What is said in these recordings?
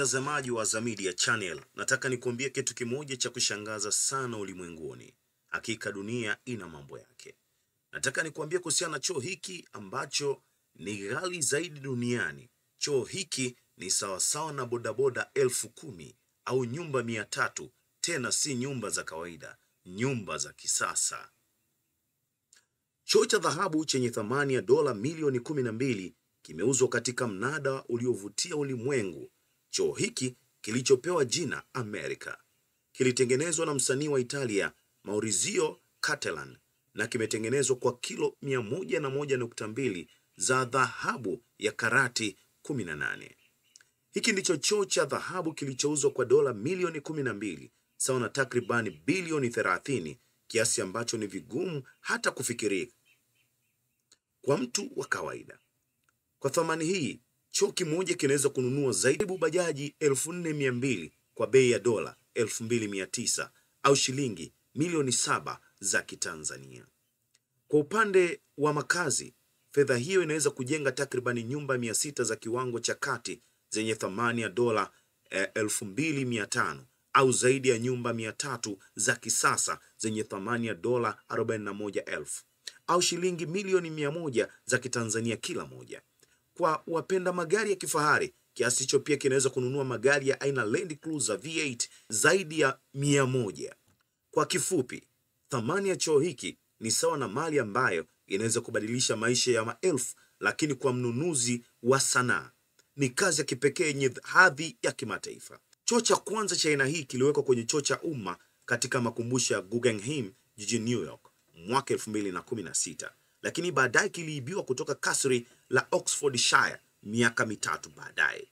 Mtazamaji wa Zamedia Channel, nataka nikuambie kitu kimoja cha kushangaza sana ulimwenguni. Hakika dunia ina mambo yake. Nataka nikuambie kuhusiana na choo hiki ambacho ni ghali zaidi duniani. Choo hiki ni sawasawa na bodaboda 10,000 au nyumba 300, tena si nyumba za kawaida, nyumba za kisasa. Choo cha dhahabu chenye thamani ya dola milioni 12 kimeuzwa katika mnada uliovutia ulimwengu. Choo hiki kilichopewa jina America kilitengenezwa na msanii wa Italia Maurizio Cattelan na kimetengenezwa kwa kilo 101.2 za dhahabu ya karati 18. Hiki ndicho choo cha dhahabu kilichouzwa kwa dola milioni 12, sawa na takribani bilioni 30, kiasi ambacho ni vigumu hata kufikiria kwa mtu wa kawaida. Kwa thamani hii, choo kimoja kinaweza kununua zaidi bajaji 4,200 kwa bei ya dola 2,900 au shilingi milioni 7 za Kitanzania. Kwa upande wa makazi, fedha hiyo inaweza kujenga takribani nyumba 600 za kiwango cha kati zenye thamani ya dola 2,500 au zaidi ya nyumba 300 za kisasa zenye thamani ya dola 41,000 au shilingi milioni 100 za Kitanzania kila moja. Kwa wapenda magari ya kifahari, kiasi hicho pia kinaweza kununua magari ya aina Land Cruiser V8 zaidi ya 100. Kwa kifupi, thamani ya choo hiki ni sawa na mali ambayo inaweza kubadilisha maisha ya maelfu, lakini kwa mnunuzi wa sanaa ni kazi ya kipekee yenye hadhi ya kimataifa. Choo cha kwanza cha aina hii kiliwekwa kwenye choo cha umma katika makumbusho ya Guggenheim jijini New York mwaka 2016. Lakini baadaye kiliibiwa kutoka kasri la Oxfordshire miaka 3 baadaye.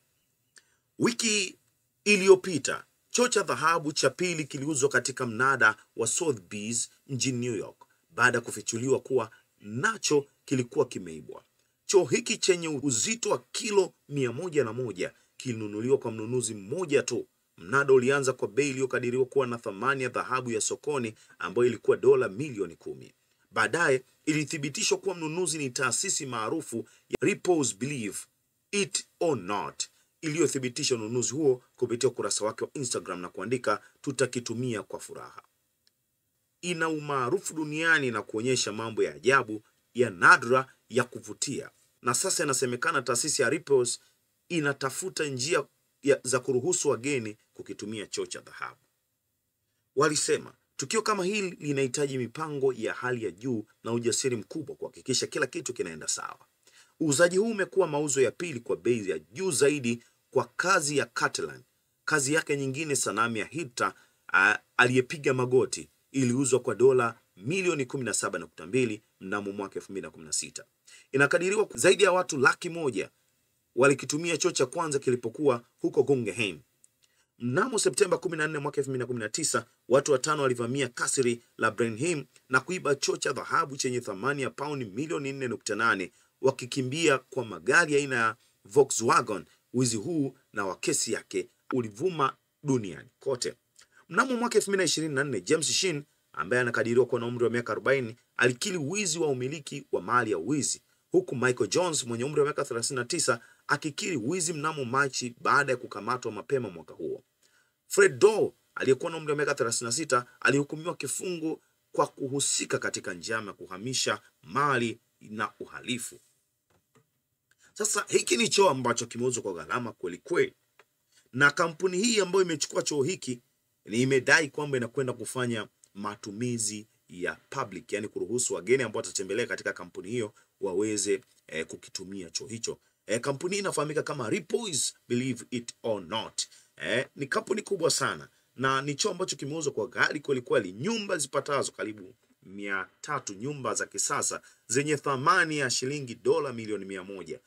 Wiki iliyopita, choo cha dhahabu cha pili kiliuzwa katika mnada wa Sotheby's mjini New York baada ya kufichuliwa kuwa nacho kilikuwa kimeibwa. Choo hiki chenye uzito wa kilo 101 kilinunuliwa kwa mnunuzi mmoja tu. Mnada ulianza kwa bei iliyokadiriwa kuwa na thamani ya dhahabu ya sokoni ambayo ilikuwa dola milioni 10. Baadaye ilithibitishwa kuwa mnunuzi ni taasisi maarufu ya Ripples Believe It or Not, iliyothibitisha ununuzi huo kupitia ukurasa wake wa Instagram na kuandika, "Tutakitumia kwa furaha." Ina umaarufu duniani na kuonyesha mambo ya ajabu ya nadra ya kuvutia. Na sasa inasemekana taasisi ya Ripples inatafuta njia za kuruhusu wageni kukitumia choo cha dhahabu. Walisema tukio kama hili linahitaji mipango ya hali ya juu na ujasiri mkubwa kuhakikisha kila kitu kinaenda sawa. Uuzaji huu umekuwa mauzo ya pili kwa bei ya juu zaidi kwa kazi ya Cattelan. Kazi yake nyingine, sanamu ya Hitler aliyepiga magoti, iliuzwa kwa dola milioni 17.2 mnamo mwaka 2016. Inakadiriwa zaidi ya watu 100,000 walikitumia choo cha kwanza kilipokuwa huko Guggenheim. Mnamo Septemba 14 mwaka 2019, watu 5 walivamia kasri la Blenheim na kuiba choo cha dhahabu chenye thamani ya pauni milioni 4.8 wakikimbia kwa magari aina ya Volkswagen. Wizi huu na wa kesi yake ulivuma duniani kote. Mnamo mwaka 2024, James Sheen ambaye anakadiriwa kuwa na umri wa miaka 40 alikiri wizi wa umiliki wa mali ya wizi, huku Michael Jones mwenye umri wa miaka 39 akikiri wizi mnamo Machi baada ya kukamatwa mapema mwaka huo. Fred Doe aliyekuwa na umri wa miaka 36 alihukumiwa kifungo kwa kuhusika katika njama ya kuhamisha mali na uhalifu. Sasa hiki ni choo ambacho kimeuzwa kwa gharama kweli kweli, na kampuni hii ambayo imechukua choo hiki ni imedai kwamba inakwenda kufanya matumizi ya public, yani kuruhusu wageni ambao watatembelea katika kampuni hiyo waweze kukitumia choo hicho. Kampuni hii inafahamika kama Ripples Believe It or Not. Ni kampuni kubwa sana na ni choo ambacho kimeuzwa kwa ghali kweli kweli, nyumba zipatazo karibu 300, nyumba za kisasa zenye thamani ya shilingi dola milioni 100.